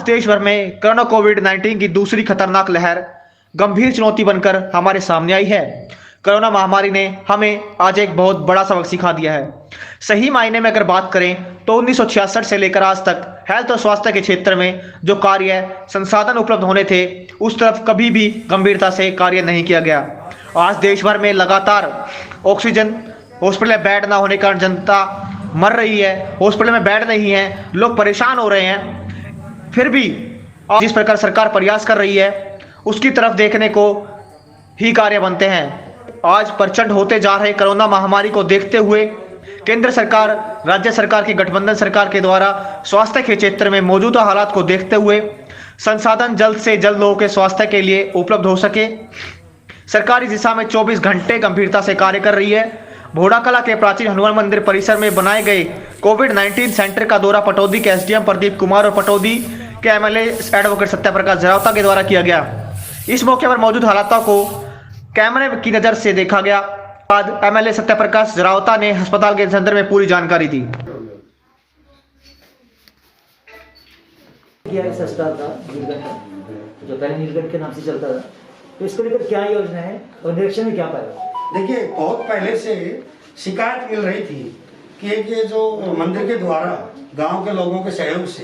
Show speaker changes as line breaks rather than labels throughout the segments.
आज देश भर में कोरोना कोविड-19 की दूसरी खतरनाक लहर गंभीर चुनौती बनकर हमारे सामने आई है। कोरोना महामारी ने हमें आज एक बहुत बड़ा सबक सिखा दिया है। सही मायने में अगर बात करें तो 1966 से लेकर आज तक हेल्थ और स्वास्थ्य के क्षेत्र में जो कार्य संसाधन उपलब्ध होने थे, उस तरफ कभी भी गंभीरता से कार्य नहीं किया गया। आज देश भर में लगातार ऑक्सीजन, हॉस्पिटल में बेड ना होने के कारण जनता मर रही है, हॉस्पिटल में बेड नहीं है, लोग परेशान हो रहे हैं। फिर भी जिस प्रकार सरकार प्रयास कर रही है, उसकी तरफ देखने को ही कार्य बनते हैं। आज प्रचंड होते जा रहे कोरोना महामारी को देखते हुए केंद्र सरकार, राज्य सरकार की गठबंधन सरकार के द्वारा स्वास्थ्य के क्षेत्र में मौजूदा हालात को देखते हुए संसाधन जल्द से जल्द लोगों के स्वास्थ्य के लिए उपलब्ध हो सके, सरकार इस दिशा में 24 घंटे गंभीरता से कार्य कर रही है। भोड़ाकला के प्राचीन हनुमान मंदिर परिसर में बनाए गए कोविड-19 सेंटर का दौरा पटौदी के एसडीएम प्रदीप कुमार और पटौदी के एमएलए एडवोकेट सत्यप्रकाश जरावता के द्वारा किया गया। इस मौके पर मौजूद हालातों को कैमरे की नजर से देखा गया। बाद एमएलए सत्यप्रकाश जरावता ने अस्पताल के संदर्भ में पूरी जानकारी दी।
इस अस्पताल का नीलकंठ जो पहले नीलकंठ के नाम से चलता था, तो इसको लेकर क्या योजना है और निरीक्षण में क्या पाया?
देखिए, बहुत पहले से शिकायत मिल रही थी कि ये जो मंदिर के द्वारा गांव के लोगों के सहयोग से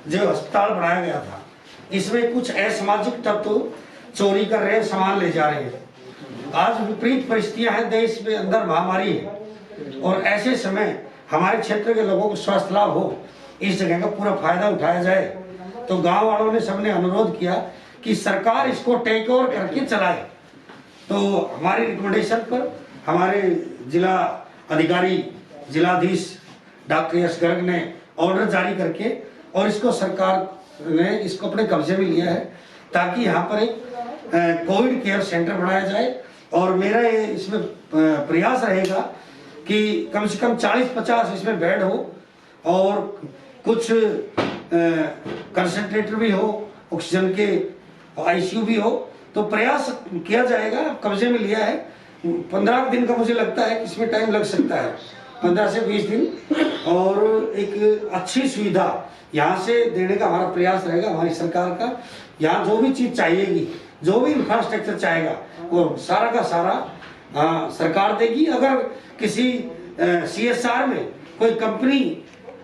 जो अस्पताल बनाया गया था, इसमें कुछ असामाजिक तत्व चोरी कर रहे हैं, सामान ले जा रहे हैं। आज विपरीत परिस्थितियां हैं, देश में अंदर महामारी है और ऐसे समय हमारे क्षेत्र के लोगों को स्वास्थ्य लाभ हो, इस जगह का पूरा फायदा उठाया जाए। तो गांव वालों ने सबने अनुरोध किया कि सरकार इसको टेक ओवर करके चलाए। तो हमारी रिकमेंडेशन पर हमारे जिला अधिकारी, जिलाधीश डॉक्टर यश गर्ग ने ऑर्डर जारी करके और इसको सरकार ने इसको अपने कब्जे में लिया है, ताकि यहाँ पर एक कोविड केयर सेंटर बनाया जाए। और मेरा ये इसमें प्रयास रहेगा कि कम से कम 40-50 इसमें बेड हो और कुछ कंसंट्रेटर भी हो, ऑक्सीजन के आईसीयू भी हो। तो प्रयास किया जाएगा, कब्जे में लिया है। 15 दिन का मुझे लगता है इसमें टाइम लग सकता है, 15 से 20 दिन। और एक अच्छी सुविधा यहाँ से देने का हमारा प्रयास रहेगा, हमारी सरकार का। यहाँ जो भी चीज़ चाहिएगी, जो भी इंफ्रास्ट्रक्चर चाहेगा, वो सारा का सारा सरकार देगी। अगर किसी CSR में कोई कंपनी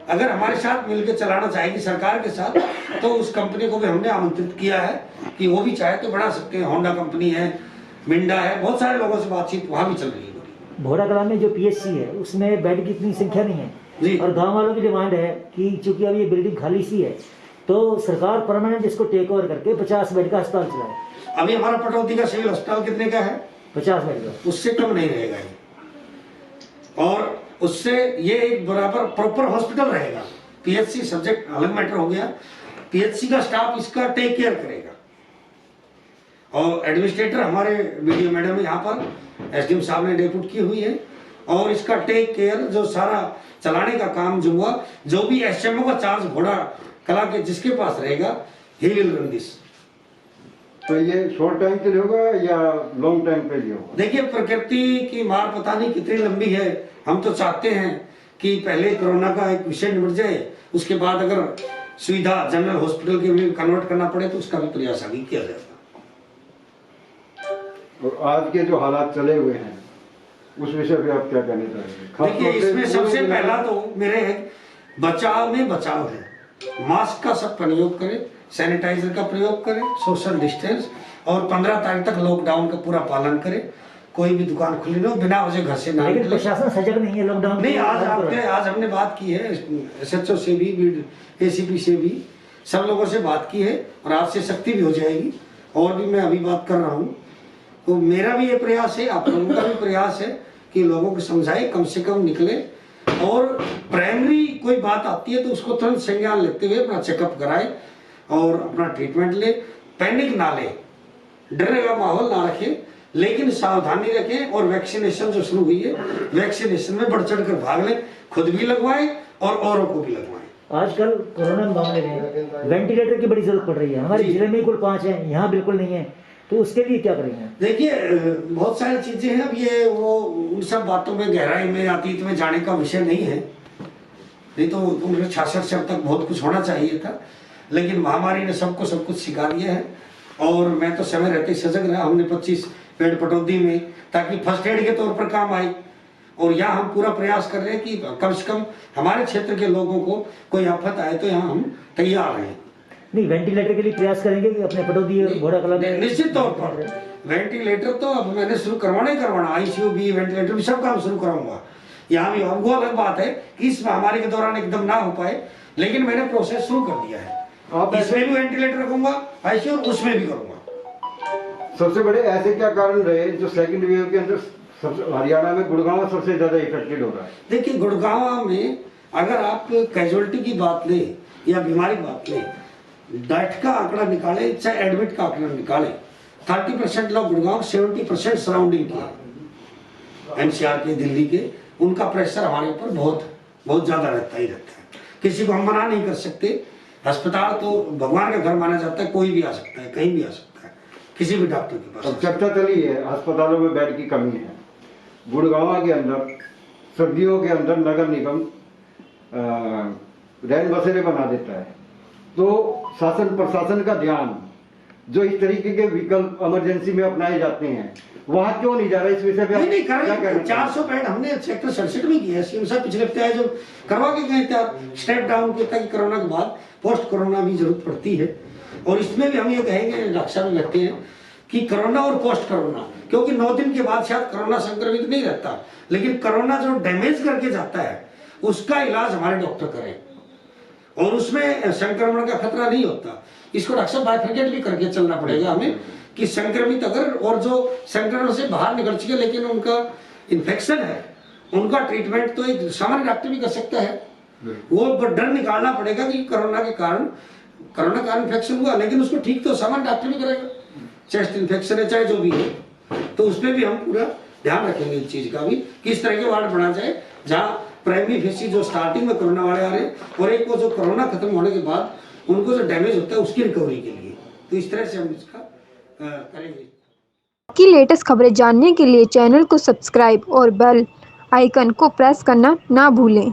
अगर हमारे साथ मिलकर चलाना चाहेगी सरकार के साथ, तो उस कंपनी को भी हमने आमंत्रित किया है कि वो भी चाहे तो बढ़ा सकते हैं। होंडा कंपनी है, मिंडा है, बहुत सारे लोगों से बातचीत वहाँ भी चल रही है।
भोड़ाकला में जो PSC है उसमें बेड की इतनी संख्या नहीं है
जी।
और गांव वालों की डिमांड है कि चूंकि अब ये बिल्डिंग खाली सी है, तो सरकार परमानेंट इसको टेक ओवर करके 50 बेड का अस्पताल चलाए।
अभी हमारा पटौदी का सिविल अस्पताल कितने का है?
50 बेड का।
उससे कम नहीं रहेगा ये, और उससे ये एक बराबर प्रॉपर हॉस्पिटल रहेगा। PHC सब्जेक्ट अलग मैटर हो गया, PHC का स्टाफ इसका टेक केयर करेगा। और एडमिनिस्ट्रेटर हमारे वीडियो मैडम यहाँ पर SDM साहब ने डेप्यूट की हुई है, और इसका टेक केयर जो सारा चलाने का काम जो हुआ, जो भी HMO का चार्ज घोड़ा कला के जिसके पास रहेगा, ही विल रन दिस।
तो ये शॉर्ट टाइम के लिए होगा या लॉन्ग टाइम के लिए होगा?
देखिए, प्रकृति की मार पता नहीं कितनी लंबी है। हम तो चाहते हैं कि पहले कोरोना का एक विषय निपट जाए, उसके बाद अगर सुविधा जनरल हॉस्पिटल के लिए कन्वर्ट करना पड़े तो उसका भी प्रयास आगे किया जाएगा।
और आज के जो हालात चले हुए हैं उस विषय पे आप क्या कहना चाहेंगे?
देखिए, इसमें सबसे पहला तो मेरे बचाव में बचाव है। मास्क का सब प्रयोग करें, सैनिटाइजर का प्रयोग करें, सोशल डिस्टेंस, और 15 तारीख तक लॉकडाउन का पूरा पालन करें। कोई भी दुकान खुली ना हो, बिना वजह घर से ना
लेकिन प्रशासन सजग नहीं है लॉकडाउन
नहीं। आज हमने बात की है SHO से भी, ACP से भी, सब लोगों से बात की है, और आज से सख्ती भी हो जाएगी। और भी मैं अभी बात कर रहा हूँ, तो मेरा भी ये प्रयास है, आप लोगों का भी प्रयास है कि लोगों को समझाए, कम से कम निकले, और प्राइमरी कोई बात आती है तो उसको तुरंत संज्ञान लेते हुए अपना चेकअप कराए और अपना ट्रीटमेंट ले। पैनिक ना ले, डरने का माहौल ना रखें, लेकिन सावधानी रखें। और वैक्सीनेशन जो शुरू हुई है, वैक्सीनेशन में बढ़ चढ़ कर भाग लें, खुद भी लगवाएं और औरों को भी लगवाएं।
आजकल कोरोना मामले में वेंटिलेटर की बड़ी जरूरत पड़ रही है। हमारे जिले में कुल 5 है, यहाँ बिल्कुल नहीं है, तो उसके लिए क्या करेंगे?
देखिए, बहुत सारी चीजें हैं। अब ये वो उन सब बातों में गहराई में अतीत में जाने का विषय नहीं है, नहीं तो 1966 तक बहुत कुछ होना चाहिए था। लेकिन महामारी ने सबको सब कुछ सिखा दिया है। और मैं तो समय रहते ही सजग रहा। हमने 25 बेड पटौदी में, ताकि फर्स्ट एड के तौर पर काम आए। और यहाँ हम पूरा प्रयास कर रहे हैं कि कम से कम हमारे क्षेत्र के लोगों को कोई आफत आए तो यहाँ हम तैयार हैं।
नहीं, वेंटिलेटर के लिए प्रयास करेंगे कि अपने पटौदी और घोड़ा कला में?
निश्चित तौर पर वेंटिलेटर तो अब मैंने शुरू करवाना ही करवाना, आईसीयू भी, वेंटिलेटर भी, सब काम शुरू कराऊंगा यहाँ भी। वो अलग बात है कि इस महामारी के दौरान एकदम ना हो पाए, लेकिन मैंने प्रोसेस शुरू कर दिया है।
आप
इसमें भी वेंटिलेटर रखूंगा, आईसीयू, और उसमें भी करूंगा।
सबसे बड़े ऐसे क्या कारण रहे जो सेकंड वेव के अंदर हरियाणा में गुड़गांव सबसे ज्यादा इफेक्टेड हो रहा है? देखिए,
गुड़गांव में अगर आप कैजुअलिटी की बात लें या बीमारी की बात लें, डेथ का आंकड़ा निकाले चाहे एडमिट का आंकड़ा निकाले, 30% लोग गुड़गांव, 70% सराउंडिंग के, एनसीआर के, दिल्ली के, उनका प्रेशर हमारे ऊपर बहुत ज्यादा रहता ही रहता है। किसी को हम मना नहीं कर सकते। अस्पताल तो भगवान का घर माना जाता है, कोई भी आ सकता है, कहीं भी आ सकता है, किसी भी डॉक्टर के पास।
अब चर्चा चली है अस्पतालों में बेड की कमी है। गुड़गांव के अंदर सर्दियों के अंदर नगर निगम रैन बसेरे बना देता है, तो शासन प्रशासन का ध्यान जो इस तरीके के विकल्प इमरजेंसी में अपनाए जाते हैं वहां क्यों नहीं जा रहा? इस विषय पे
नहीं कर रहे। 400 बेड हमने सेक्टर 67 में किया है। सीएम साहब पिछले हफ्ते आए जो करवा के गए थे स्टेप डाउन के, ताकि कोरोना के बाद पोस्ट कोरोना भी जरूरत पड़ती है। और इसमें भी हम ये कहेंगे, रक्षा में कहते हैं कि कोरोना और पोस्ट कोरोना, क्योंकि 9 दिन के बाद शायद कोरोना संक्रमित नहीं रहता, लेकिन कोरोना जो डैमेज करके जाता है उसका इलाज हमारे डॉक्टर करें, और उसमें संक्रमण का खतरा नहीं होता। इसको रक्षा बाइफरकेट भी करके चलना पड़ेगा हमें, कि संक्रमित अगर और जो संक्रमण से बाहर निकल चुके लेकिन उनका इन्फेक्शन है, उनका ट्रीटमेंट तो एक सामान्य डॉक्टर भी कर सकता है। वो डर निकालना पड़ेगा कि कोरोना के कारण इन्फेक्शन हुआ, लेकिन उसको ठीक तो सामान्य डॉक्टर भी करेगा। चेस्ट इन्फेक्शन है चाहे जो भी है, तो उसमें भी हम पूरा ध्यान रखेंगे इस चीज का भी, किस तरह के वार्ड बना जाए जहाँ प्राइमरी फेसी जो स्टार्टिंग में कोरोना वाले आ रहे हैं, और एक वो जो कोरोना खत्म होने के बाद उनको जो डैमेज होता है उसकी रिकवरी के लिए। तो इस तरह से हम इसका करेंगे।
की लेटेस्ट खबरें जानने के लिए चैनल को सब्सक्राइब और बेल आइकन को प्रेस करना ना भूलें।